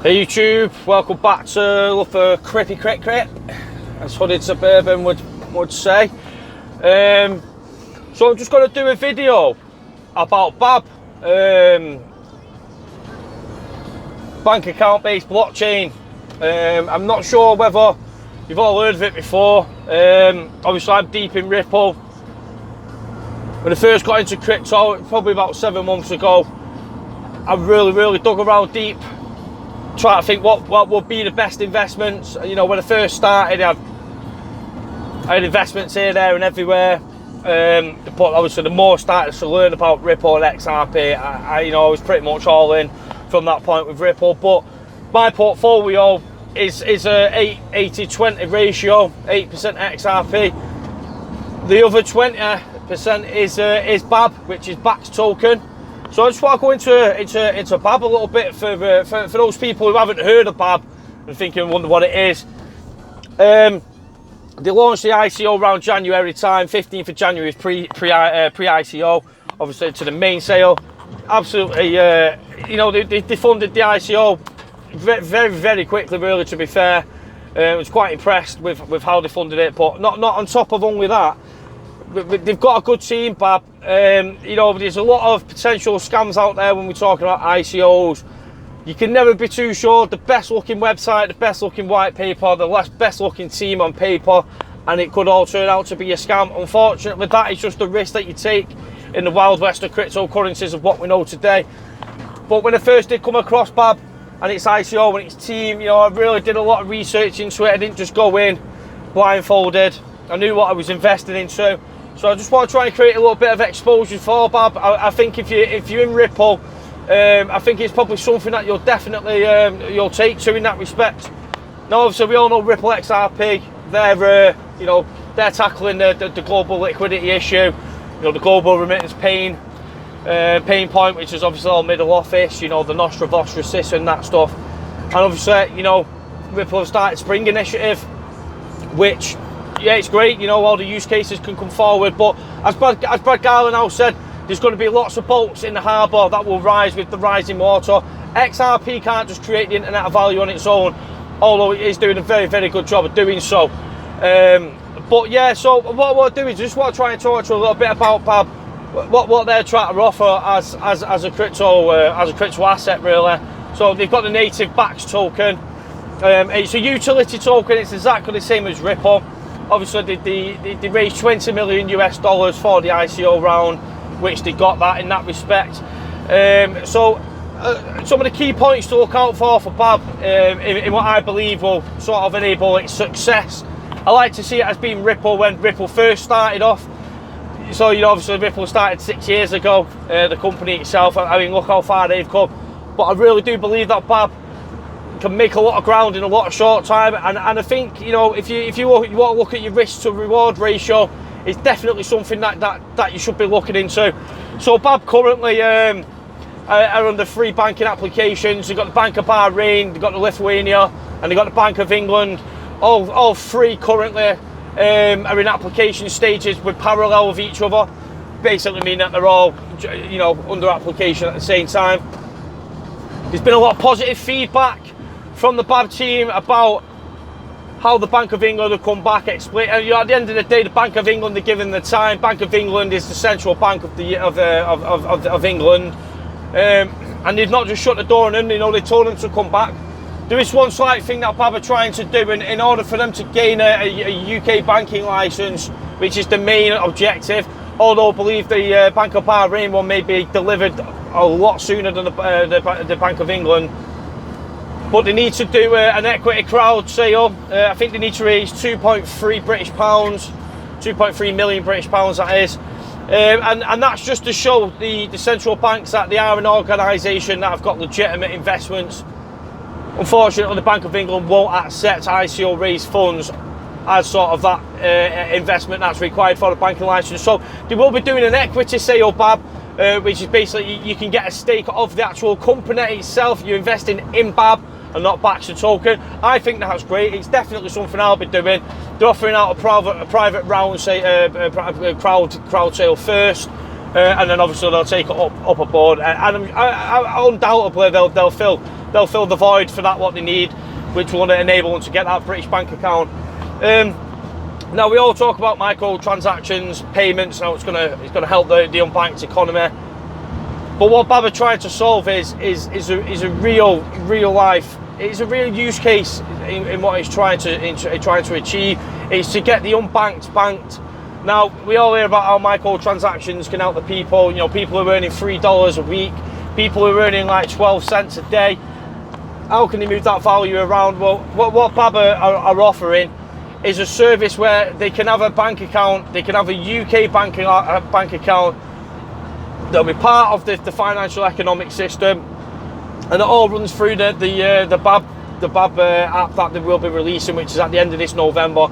Hey YouTube, welcome back to Love for Crippy Crit Crit, as Hooded Suburban would say. So I'm just going to do a video about BABB, bank account based blockchain. I'm not sure whether you've all heard of it before. Obviously I'm deep in Ripple. When I first got into crypto, probably about 7 months ago, I really dug around deep, trying to think what would be the best investments. You know, when I first started, I had investments here, there and everywhere. But obviously the more I started to learn about Ripple and XRP, I was pretty much all in from that point with Ripple. But my portfolio is a 80-20 ratio, 8% XRP. The other 20% is BABB, which is BAX token. So I just want to go into BABB a little bit for those people who haven't heard of BABB and wonder what it is. They launched the ICO around January time. 15th of January is pre-ICO, obviously to the main sale. Absolutely, they funded the ICO very quickly, really, to be fair. I was quite impressed with how they funded it, but not on top of only that, they've got a good team, BABB. There's a lot of potential scams out there when we're talking about ICOs. You can never be too sure. The best looking website, the best looking white paper, the best looking team on paper, and it could all turn out to be a scam. Unfortunately, that is just the risk that you take in the wild west of cryptocurrencies of what we know today. But when I first did come across BABB and its ICO and its team, I really did a lot of research into it. I didn't just go in blindfolded. I knew what I was investing into. So I just want to try and create a little bit of exposure for BABB. I think if you're in Ripple, I think it's probably something that you'll definitely you'll take to in that respect. Now, obviously, we all know Ripple XRP. They're tackling the global liquidity issue. The global remittance pain point, which is obviously all middle office. The Nostra Vostra Sys and that stuff. And obviously, Ripple have started Spring Initiative, which, yeah, it's great. All the use cases can come forward. But as Brad Garland now said, there's going to be lots of boats in the harbour that will rise with the rising water. XRP can't just create the internet of value on its own, although it is doing a very good job of doing so. But yeah, so what we'll do is just want to try and talk to you a little bit about BABB, what they're trying to offer as a crypto asset, really. So they've got the native BAX token. It's a utility token. It's exactly the same as Ripple. Obviously, they raised $20 million for the ICO round, which they got that in that respect. Some of the key points to look out for BABB in what I believe will sort of enable its success. I like to see it as being Ripple when Ripple first started off. So, obviously Ripple started 6 years ago, the company itself. I mean, look how far they've come. But I really do believe that BABB can make a lot of ground in a lot of short time. And I think, if you want to look at your risk to reward ratio, it's definitely something that you should be looking into. So BABB currently are under 3 banking applications. They've got the Bank of Bahrain, they've got the Lithuania, and they've got the Bank of England. All 3 currently are in application stages with parallel with each other. Basically mean that they're all under application at the same time. There's been a lot of positive feedback from the BABB team about how the Bank of England have come back, explain. At the end of the day, the Bank of England, they're given the time. Bank of England is the central bank of England, and they've not just shut the door on them. They told them to come back. There is one slight thing that BABB are trying to do, and in order for them to gain a UK banking license, which is the main objective. Although I believe the Bank of Bahrain one may be delivered a lot sooner than the Bank of England. But they need to do an equity crowd sale. I think they need to raise £2.3 million British pounds, that is. And that's just to show the central banks that they are an organisation that have got legitimate investments. Unfortunately, the Bank of England won't accept ICO raised funds as sort of that investment that's required for the banking license. So they will be doing an equity sale, BABB, which is basically you can get a stake of the actual company itself. You're investing in BABB and not BAX the token. I think that's great. It's definitely something I'll be doing. They're offering out a private round, crowd sale first, and then obviously they'll take it up aboard, and undoubtedly they'll fill they'll fill the void for that what they need, which will enable them to get that British bank account. Now we all talk about microtransactions, payments. Now it's gonna help the unbanked economy. But what BABB are trying to solve is a real life. It's a real use case in what it's trying to achieve. It's to get the unbanked banked. Now we all hear about how microtransactions can help the people. You know, people who are earning $3 a week, people who are earning like 12 cents a day. How can they move that value around? Well, what BABB are offering is a service where they can have a bank account, they can have a UK bank account that'll be part of the financial economic system, and it all runs through the BABB app that they will be releasing, which is at the end of this November.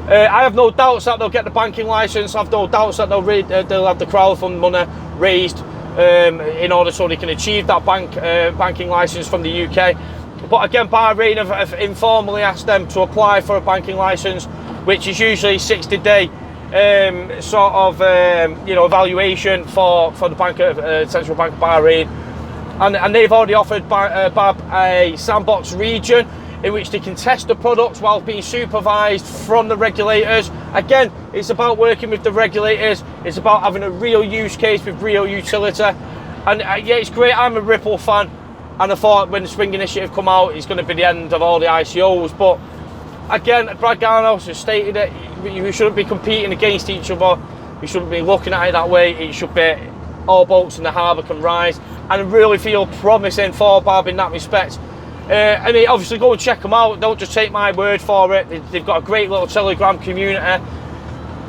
I have no doubts that they'll get the banking license. I have no doubts that they'll have the crowdfund money raised in order so they can achieve that banking license from the UK. But again, Bahrain have informally asked them to apply for a banking license, which is usually 60-day sort of evaluation for the Central Bank of Bahrain, and they've already offered BABB a sandbox region in which they can test the products while being supervised from the regulators. Again, it's about working with the regulators. It's about having a real use case with real utility. And yeah, it's great. I'm a Ripple fan, and I thought when the Spring Initiative come out, it's going to be the end of all the ICOs. But again, Brad Garnos has stated it. We shouldn't be competing against each other. We shouldn't be looking at it that way. It should be all boats in the harbour can rise. And I really feel promising for BABB in that respect. I mean, obviously go and check them out. Don't just take my word for it. They've got a great little Telegram community.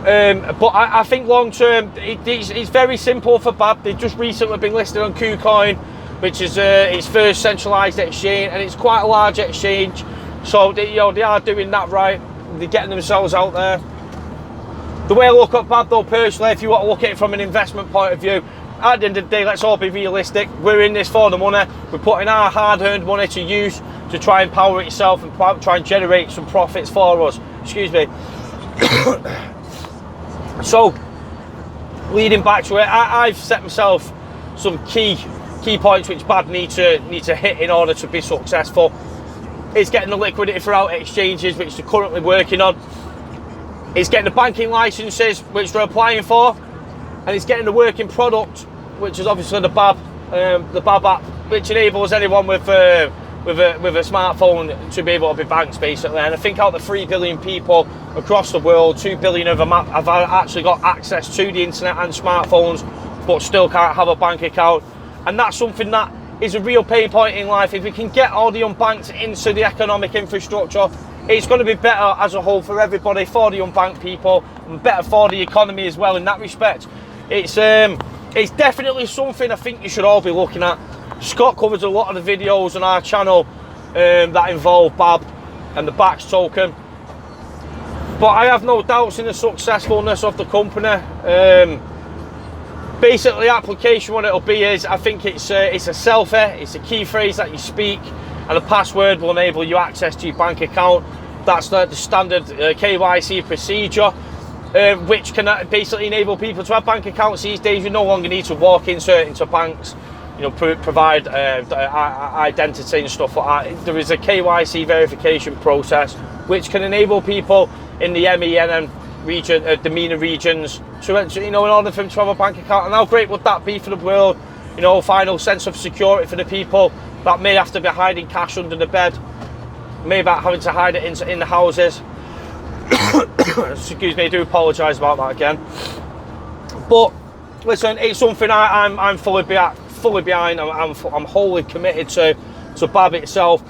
But I think long term, it's very simple for BABB. They've just recently been listed on KuCoin, which is its first centralised exchange, and it's quite a large exchange. So they are doing that right. They're getting themselves out there. The way I look at BABB though, personally, if you want to look at it from an investment point of view, at the end of the day, let's all be realistic. We're in this for the money. We're putting our hard-earned money to use to try and power itself and try and generate some profits for us. Excuse me. So, leading back to it, I've set myself some key points which BABB need to hit in order to be successful. It's getting the liquidity throughout exchanges, which they're currently working on. It's getting the banking licenses, which they're applying for. And it's getting the working product, which is obviously the BABB app, which enables anyone with a smartphone to be able to be banked, basically. And I think out of the 3 billion people across the world, 2 billion of them have actually got access to the internet and smartphones, but still can't have a bank account. And that's something that is a real pain point in life. If we can get all the unbanked into the economic infrastructure, it's going to be better as a whole for everybody, for the unbanked people, and better for the economy as well in that respect. It's definitely something I think you should all be looking at. Scott covers a lot of the videos on our channel that involve BABB and the BAX token. But I have no doubts in the successfulness of the company. Basically, the application, what it'll be is, I think it's a selfie, it's a key phrase that you speak, and a password will enable you access to your bank account. That's the standard KYC procedure. Which can basically enable people to have bank accounts these days. You no longer need to walk into banks, provide identity and stuff like that. There is a KYC verification process which can enable people in the MENN region, the MENA regions, to in order for them to have a bank account. And how great would that be for the world? Final sense of security for the people that may have to be hiding cash under the bed, maybe having to hide it in the houses. Excuse me, I do apologise about that again. But listen, it's something I'm fully behind. I'm wholly committed to BABB itself.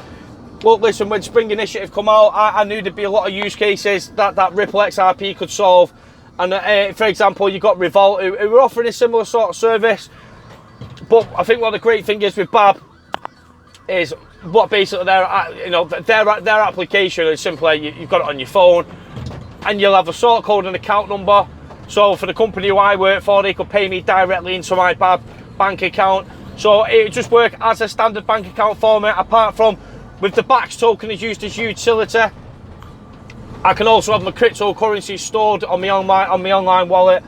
Look, listen, when Spring Initiative come out, I knew there'd be a lot of use cases that Ripple XRP could solve. And for example, you got Revolt, who were offering a similar sort of service. But I think one of the great things is with BABB is what basically their application is simply you've got it on your phone, and you'll have a sort code and account number. So for the company who I work for, they could pay me directly into my BABB bank account. So it would just work as a standard bank account format. Apart from with the BAX token is used as utility, I can also have my cryptocurrency stored on my online wallet.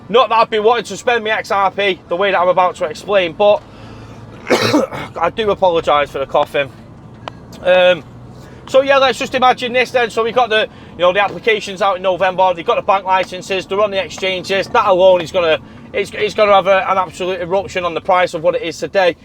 Not that I've been wanting to spend my XRP the way that I'm about to explain, but I do apologise for the coughing. So yeah, let's just imagine this then. So we've got the, you know, the applications out in November. They've got the bank licenses. They're on the exchanges. That alone is gonna, it's gonna have an absolute eruption on the price of what it is today.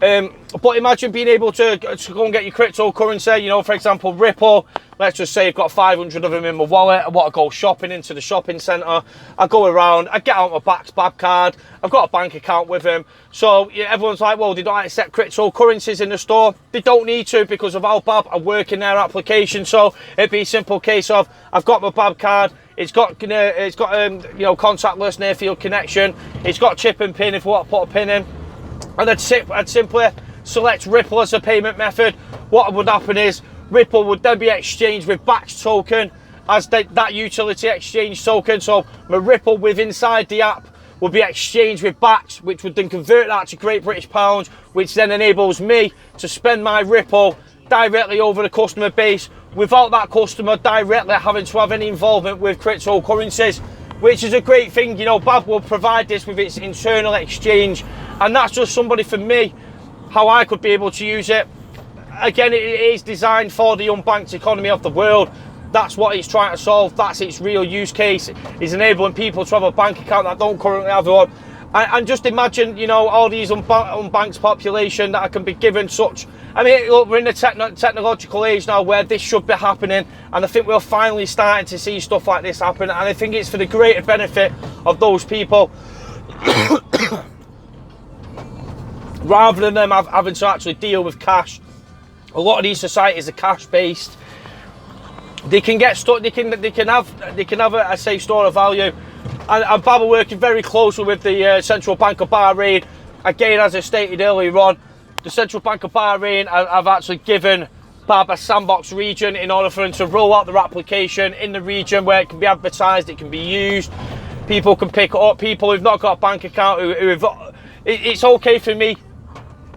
But imagine being able to go and get your cryptocurrency. You know, for example, Ripple. Let's just say I've got 500 of them in my wallet. I want to go shopping into the shopping centre. I go around. I get out my BABB card. I've got a bank account with them. So yeah, everyone's like, well, they don't accept cryptocurrencies in the store. They don't need to because of how BABB are working their application. So it'd be a simple case of I've got my BABB card. It's got you know, contactless near field connection. It's got chip and pin if you want to put a pin in. And I'd simply select Ripple as a payment method. What would happen is Ripple would then be exchanged with BAX token as that utility exchange token. So my Ripple with inside the app will be exchanged with BAX, which would then convert that to Great British Pounds, which then enables me to spend my Ripple directly over the customer base without that customer directly having to have any involvement with cryptocurrencies, which is a great thing. You know, BABB will provide this with its internal exchange, and that's just somebody for me, how I could be able to use it. Again, it is designed for the unbanked economy of the world. That's what it's trying to solve. That's its real use case, is enabling people to have a bank account that don't currently have one. And just imagine, you know, all these unbanked population that can be given such. I mean, look, we're in a technological age now where this should be happening, and I think we're finally starting to see stuff like this happen, and I think it's for the greater benefit of those people rather than them having to actually deal with cash. A lot of these societies are cash based. They can get stuck. They can have a safe store of value. And BABB are working very closely with the Central Bank of Bahrain. Again, as I stated earlier on, the Central Bank of Bahrain have actually given BABB a sandbox region in order for them to roll out their application in the region where it can be advertised, it can be used. People can pick it up. People who've not got a bank account, it's okay for me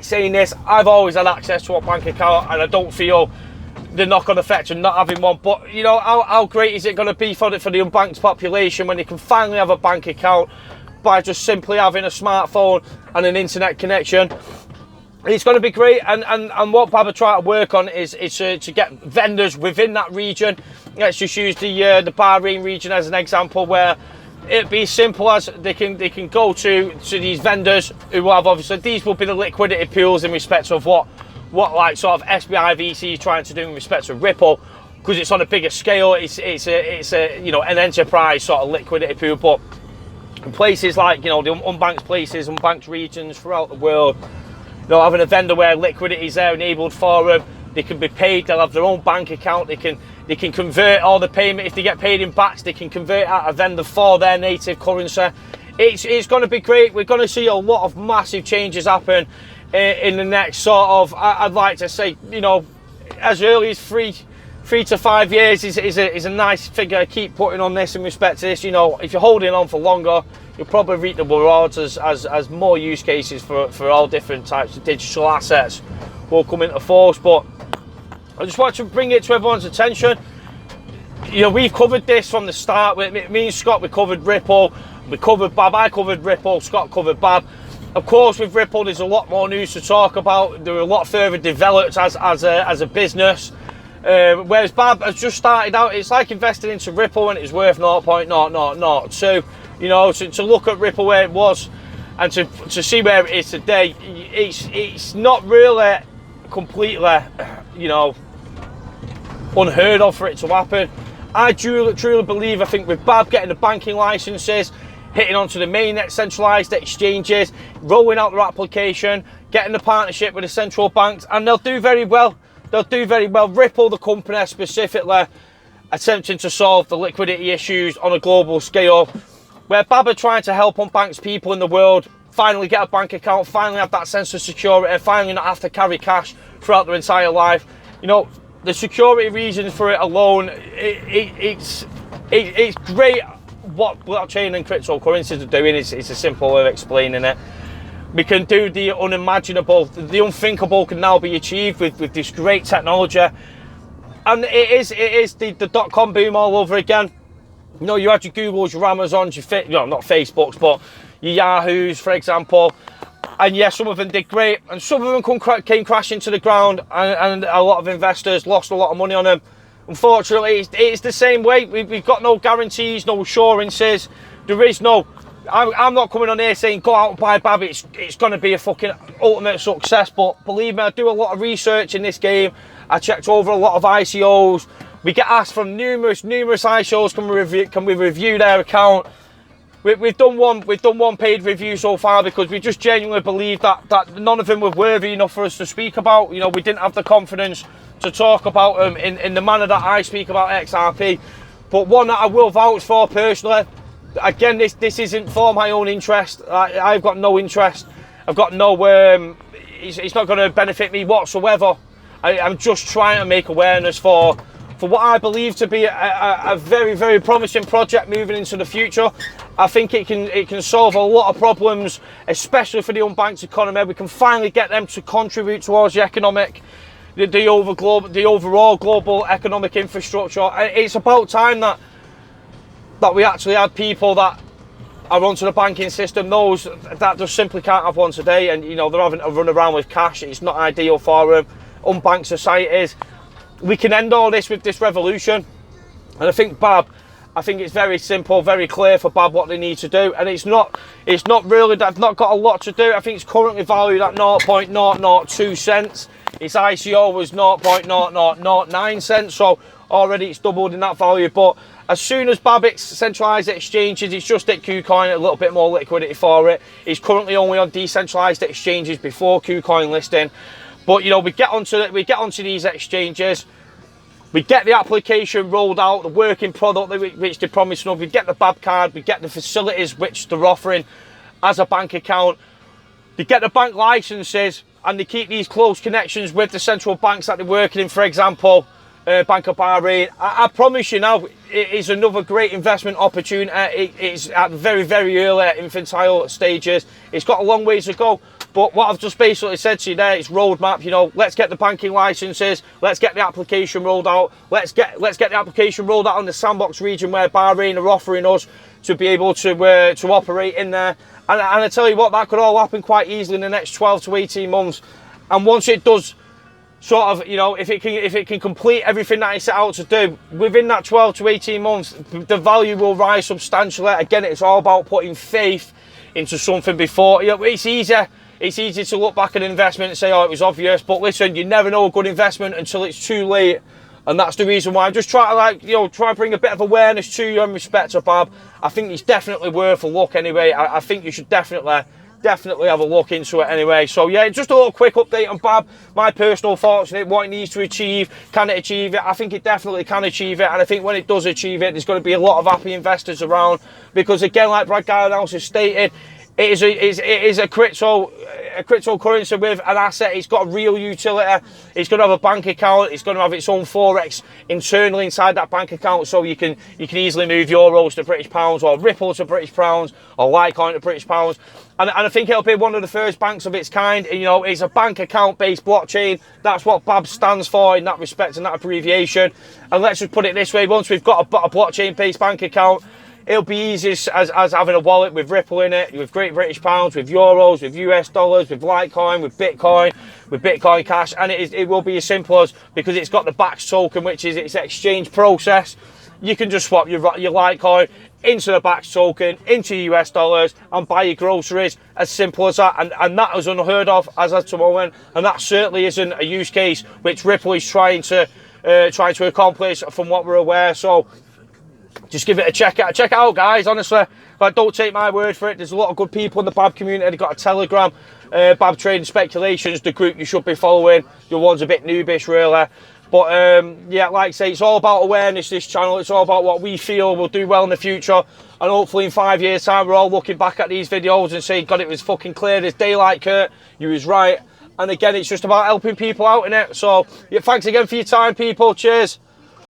saying this. I've always had access to a bank account, and I don't feel the knock-on effect of not having one. But you know, how great is it going to be for the unbanked population when they can finally have a bank account by just simply having a smartphone and an internet connection? It's going to be great. And what BABB are trying to work on is to get vendors within that region. Let's just use the Bahrain region as an example, where it'd be simple as they can go to these vendors who will have, obviously these will be the liquidity pools in respect of what like sort of SBI VC is trying to do in respect of Ripple, because it's on a bigger scale. It's a you know, an enterprise sort of liquidity pool. But in places like, you know, the unbanked places, unbanked regions throughout the world, you know, having a vendor where liquidity is there enabled for them, they can be paid, they'll have their own bank account, they can convert all the payment. If they get paid in BAX, they can convert out a vendor for their native currency. It's going to be great. We're going to see a lot of massive changes happen in the next sort of, I'd like to say, you know, as early as 3 to 5 years is a nice figure to keep putting on this in respect to this. You know, if you're holding on for longer, you'll probably reap the rewards as more use cases for all different types of digital assets will come into force. But I just want to bring it to everyone's attention. You know, we've covered this from the start. Me and Scott, we covered Ripple, we covered BABB, I covered Ripple, Scott covered BABB. Of course, with Ripple, there's a lot more news to talk about. They're a lot further developed as a business. Whereas BABB has just started out. It's like investing into Ripple when it's worth 0.0002. You know, to look at Ripple where it was and to see where it is today, it's not really completely, you know, unheard of for it to happen. I truly believe, I think with BABB getting the banking licenses, hitting onto the mainnet centralized exchanges, rolling out their application, getting the partnership with the central banks, and they'll do very well. They'll do very well. Ripple, the company specifically, attempting to solve the liquidity issues on a global scale, where BABB are trying to help unbanked people in the world finally get a bank account, finally have that sense of security, finally not have to carry cash throughout their entire life. You know, the security reasons for it alone, it's great. What blockchain and cryptocurrencies are doing is a simple way of explaining it. We can do the unimaginable, the unthinkable can now be achieved with this great technology. And it is the dot-com boom all over again. You know, you had your Googles, your Amazons, your not Facebooks, but your Yahoos, for example. And yes, some of them did great, and some of them came crashing to the ground, and a lot of investors lost a lot of money on them. Unfortunately, it's the same way. We've got no guarantees, no assurances. There is no... I'm not coming on here saying go out and buy BABB. It's going to be a fucking ultimate success. But believe me, I do a lot of research in this game. I checked over a lot of ICOs. We get asked from numerous ICOs, can we review their account? We've done one paid review so far because we just genuinely believe that none of them were worthy enough for us to speak about. You know, we didn't have the confidence to talk about them in the manner that I speak about XRP. But one that I will vouch for personally. Again, this isn't for my own interest. I've got no interest. I've got no... it's not going to benefit me whatsoever. I'm just trying to make awareness for what I believe to be a very, very promising project moving into the future. I think it can solve a lot of problems, especially for the unbanked economy. We can finally get them to contribute towards the overall global economic infrastructure. It's about time that we actually had people that are onto the banking system, those that just simply can't have one today, and you know they're having to run around with cash. It's not ideal for them. Unbanked societies. We can end all this with this revolution, and I think BABB, I think it's very simple, very clear for BABB what they need to do, and it's not really, they've not got a lot to do. I think it's currently valued at 0.002 cents. Its ICO was 0.0009 cents, so already it's doubled in that value. But as soon as BABB centralised exchanges, it's just at KuCoin, a little bit more liquidity for it. It's currently only on decentralised exchanges before KuCoin listing. But you know, we get onto these exchanges, we get the application rolled out, the working product which they promised us, we get the BABB card, we get the facilities which they're offering as a bank account, they get the bank licenses, and they keep these close connections with the central banks that they're working in. For example, Bank of Bahrain. I promise you now, it is another great investment opportunity. It's at very, very early infantile stages. It's got a long ways to go. But what I've just basically said to you there, it's roadmap. You know, let's get the banking licenses. Let's get the application rolled out. Let's get the application rolled out in the sandbox region where Bahrain are offering us to be able to operate in there. And I tell you what, that could all happen quite easily in the next 12 to 18 months. And once it does, sort of, you know, if it can complete everything that it set out to do within that 12 to 18 months, the value will rise substantially. Again, it's all about putting faith into something before. You know, it's easy to look back at an investment and say, oh, it was obvious. But listen, you never know a good investment until it's too late. And that's the reason why I'm just trying to, try and bring a bit of awareness to you in respect to BABB. I think it's definitely worth a look anyway. I think you should definitely have a look into it anyway. So yeah, just a little quick update on BABB, my personal thoughts on it, what it needs to achieve. Can it achieve it? I think it definitely can achieve it, and I think when it does achieve it, there's going to be a lot of happy investors around, because again, like Brad Gardenhouse has stated, it is a cryptocurrency with an asset. It's got real utility. It's going to have a bank account. It's going to have its own forex internally inside that bank account, so you can easily move euros to British pounds, or Ripple to British pounds, or Litecoin to British pounds. And I think it'll be one of the first banks of its kind. You know, it's a bank account based blockchain. That's what BABB stands for in that respect and that abbreviation. And let's just put it this way: once we've got a blockchain based bank account, it'll be easy as having a wallet with Ripple in it, with Great British Pounds, with Euros, with US dollars, with Litecoin, with Bitcoin Cash, and it will be as simple as, because it's got the BAX token, which is its exchange process, you can just swap your Litecoin into the BAX token, into US dollars, and buy your groceries. As simple as that, and that is unheard of as at the moment, and that certainly isn't a use case which Ripple is trying to accomplish from what we're aware. So just give it a check out, guys. Honestly, but don't take my word for it. There's a lot of good people in the BABB community. They've got a Telegram, BABB Trading Speculations, the group you should be following. Your one's a bit noobish, really. But yeah, like I say, it's all about awareness, this channel. It's all about what we feel will do well in the future. And hopefully in 5 years' time, we're all looking back at these videos and saying, God, it was fucking clear as daylight, Kurt. You was right. And again, it's just about helping people out in it. So yeah, thanks again for your time, people. Cheers.